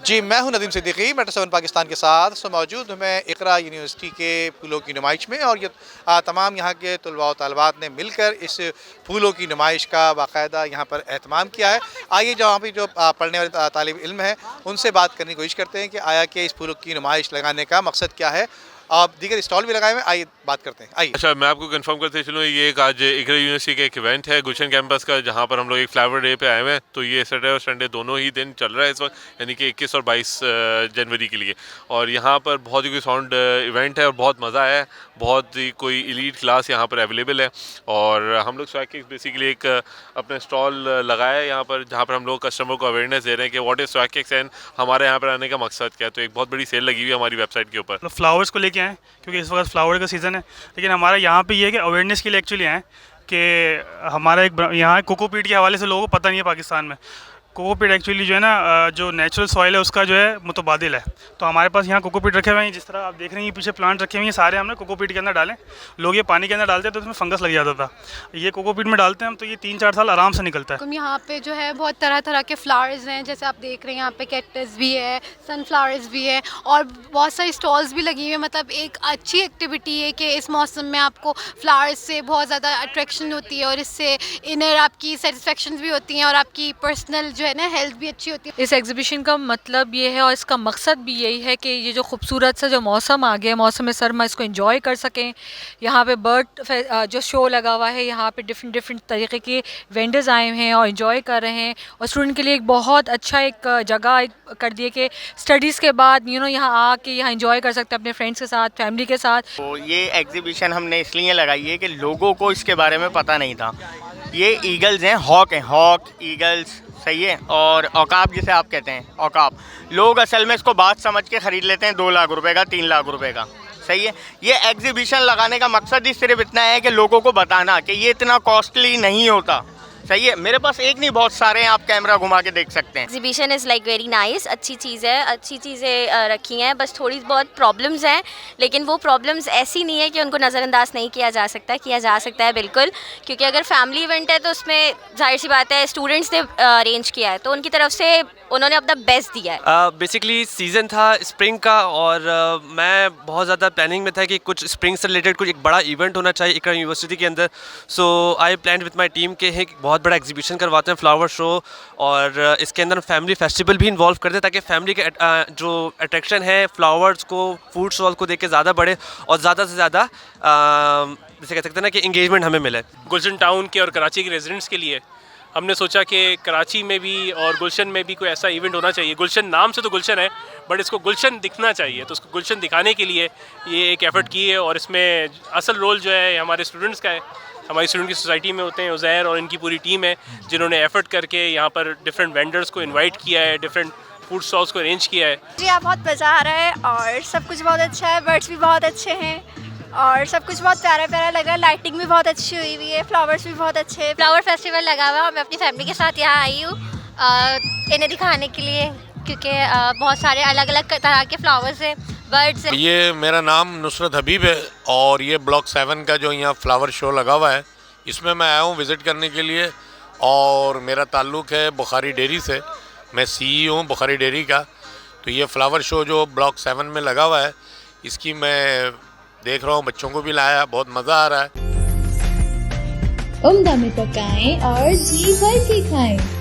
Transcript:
जी, मैं हूं नदीम सिद्दीकी, मेट्रो 7 पाकिस्तान के साथ मौजूद हूं मैं इकरा यूनिवर्सिटी के फूलों की नुमाइश में। और ये तमाम यहाँ के तलबा व तालिबात ने मिलकर इस फूलों की नुमाइश का बाकायदा यहाँ पर एहतमाम किया है। आइए जहाँ पर जो पढ़ने वाले तालिब इल्म हैं उनसे बात करने की कोशिश करते हैं कि आया कि इस फूलों की नुमाइश लगाने का मकसद क्या है। आप दीगर स्टॉल भी लगाए हुए, आइए बात करते हैं। आइए। अच्छा, मैं आपको कंफर्म करते चलूँ, ये एक आज इकरा यूनिवर्सिटी का एक इवेंट है गुलशन कैंपस का, जहाँ पर हम लोग एक फ्लावर डे पे आए हुए हैं। तो ये सैटरडे और संडे दोनों ही दिन चल रहा है इस वक्त, यानी कि 21 और 22 जनवरी के लिए। और यहाँ पर बहुत ही कोई साउंड इवेंट है और बहुत मज़ा आया है। बहुत ही कोई एलीट क्लास यहाँ पर अवेलेबल है। और हम लोग स्वैग किक्स बेसिकली एक अपने स्टॉल लगाया है यहाँ पर, जहाँ पर हम लोग कस्टमर को अवेयरनेस दे रहे हैं कि what is swag kicks and हमारे यहाँ पर आने का मकसद क्या है। तो एक बहुत बड़ी सेल लगी हुई है हमारी वेबसाइट के ऊपर। फ्लावर्स को लेके आए क्योंकि इस वक्त फ्लावर का सीज़न है, लेकिन हमारा यहाँ पे ये है कि अवेयरनेस के लिए एक्चुअली आए कि हमारा एक यहाँ कोकोपीट के हवाले से लोगों को पता नहीं है पाकिस्तान में कोकोपीट एक्चुअली जो है ना जो नेचुरल सॉइल है उसका जो है मुतबादिल है। तो हमारे पास यहाँ कोकोपीट रखे हुए हैं, जिस तरह आप देख रहे हैं पीछे प्लांट रखे हुए हैं, सारे हमने कोकोपीट के अंदर डालें। लोग ये पानी के अंदर डालते हैं तो उसमें फंगस लग जाता था, ये कोकोपीट में डालते हैं हम तो ये 3-4 साल आराम से निकलता है। यहाँ पे जो है बहुत तरह तरह के फ्लावर्स हैं, जैसे आप देख रहे हैं यहाँ पे कैक्टस भी है, सनफ्लावर्स भी है और बहुत सारी स्टॉल्स भी लगी हुई है। मतलब एक अच्छी एक्टिविटी है कि इस मौसम में आपको फ्लावर्स से बहुत ज़्यादा अट्रैक्शन होती है और इससे इनर आपकी सेटिस्फेक्शन भी होती हैं और आपकी पर्सनल जो है ना हेल्थ भी अच्छी होती है। इस एग्जीबिशन का मतलब ये है और इसका मकसद भी यही है कि ये जो खूबसूरत सा जो मौसम आ गया है, मौसम सरमा, इसको एंजॉय कर सकें। यहाँ पे बर्ड जो शो लगा हुआ है, यहाँ पे डिफरेंट तरीके के वेंडर्स आए हैं और एंजॉय कर रहे हैं। और स्टूडेंट के लिए एक बहुत अच्छा एक जगह कर दिए कि स्टडीज़ के बाद यहाँ आके यहाँ एंजॉय कर सकते हैं अपने फ्रेंड्स के साथ, फैमिली के साथ। तो ये एग्जीबिशन हमने इसलिए लगाई है कि लोगों को इसके बारे में पता नहीं था। ये ईगल्स हैं, हॉक ईगल्स, सही है। और औकाब जिसे आप कहते हैं, औकाब लोग असल में इसको बात समझ के ख़रीद लेते हैं 2 लाख रुपए का, 3 लाख रुपए का, सही है। ये एग्जीबिशन लगाने का मकसद ही सिर्फ इतना है कि लोगों को बताना कि ये इतना कॉस्टली नहीं होता, सही है। मेरे पास एक नहीं बहुत सारे हैं, आप कैमरा घुमा के देख सकते हैं। Exhibition is like very nice, अच्छी चीज़ है, अच्छी चीज़ें रखी हैं, बस थोड़ी बहुत प्रॉब्लम्स हैं, लेकिन वो प्रॉब्लम्स ऐसी नहीं है कि उनको नज़रअंदाज नहीं किया जा सकता, किया जा सकता है बिल्कुल। क्योंकि अगर फैमिली इवेंट है तो उसमें जाहिर सी बात है स्टूडेंट्स ने अरेंज किया है तो उनकी तरफ से उन्होंने अपना बेस्ट दिया है। बेसिकली सीज़न था स्प्रिंग का और मैं बहुत ज़्यादा प्लानिंग में था कि कुछ स्प्रिंग से रिलेटेड कुछ एक बड़ा इवेंट होना चाहिए इकरा यूनिवर्सिटी के अंदर। So I plan with my team के बहुत बड़ा एग्जीबिशन करवाते हैं, फ्लावर शो, और इसके अंदर फैमिली फेस्टिवल भी इन्वॉल्व करते हैं ताकि फैमिली के जो अट्रैक्शन है फ्लावर्स को, फूड स्टॉल को देख के ज़्यादा बढ़े और ज़्यादा से ज़्यादा जैसे कह सकते हैं ना कि इंगेजमेंट हमें मिले। गुलशन टाउन के और कराची के रेजिडेंट्स के लिए हमने सोचा कि कराची में भी और गुलशन में भी कोई ऐसा इवेंट होना चाहिए। गुलशन नाम से तो गुलशन है, बट इसको गुलशन दिखना चाहिए, तो उसको गुलशन दिखाने के लिए ये एक एफ़र्ट की है। और इसमें असल रोल जो है हमारे स्टूडेंट्स का है। हमारी स्टूडेंट की सोसाइटी में होते हैं उज़ैर और इनकी पूरी टीम है, जिन्होंने एफ़र्ट करके यहाँ पर डिफरेंट वेंडर्स को इन्वाइट किया है, डिफरेंट फूड स्टॉल्स को अरेंज किया है। जी यहाँ बहुत मज़ा आ रहा है और सब कुछ बहुत अच्छा है, बर्ड्स भी बहुत अच्छे हैं और सब कुछ बहुत प्यारा प्यारा लगा। लाइटिंग भी बहुत अच्छी हुई हुई है, फ्लावर्स भी बहुत अच्छे हैं। फ्लावर फेस्टिवल लगा हुआ है, मैं अपनी फैमिली के साथ यहाँ आई हूँ इन्हें दिखाने के लिए, क्योंकि बहुत सारे अलग अलग तरह के फ्लावर्स हैं, बर्ड्स हैं। ये मेरा नाम नुसरत हबीब है और ये ब्लॉक 7 का जो यहाँ फ्लावर शो लगा हुआ है, इसमें मैं आया हूँ विज़िट करने के लिए। और मेरा ताल्लुक़ है बुखारी डेयरी से, मैं CEO हूँ बुखारी डेयरी का। तो ये फ्लावर शो जो ब्लॉक 7 में लगा हुआ है, इसकी मैं देख रहा हूँ, बच्चों को भी लाया, बहुत मज़ा आ रहा है। उम्दा में पकाएं और जी भर के खाएं।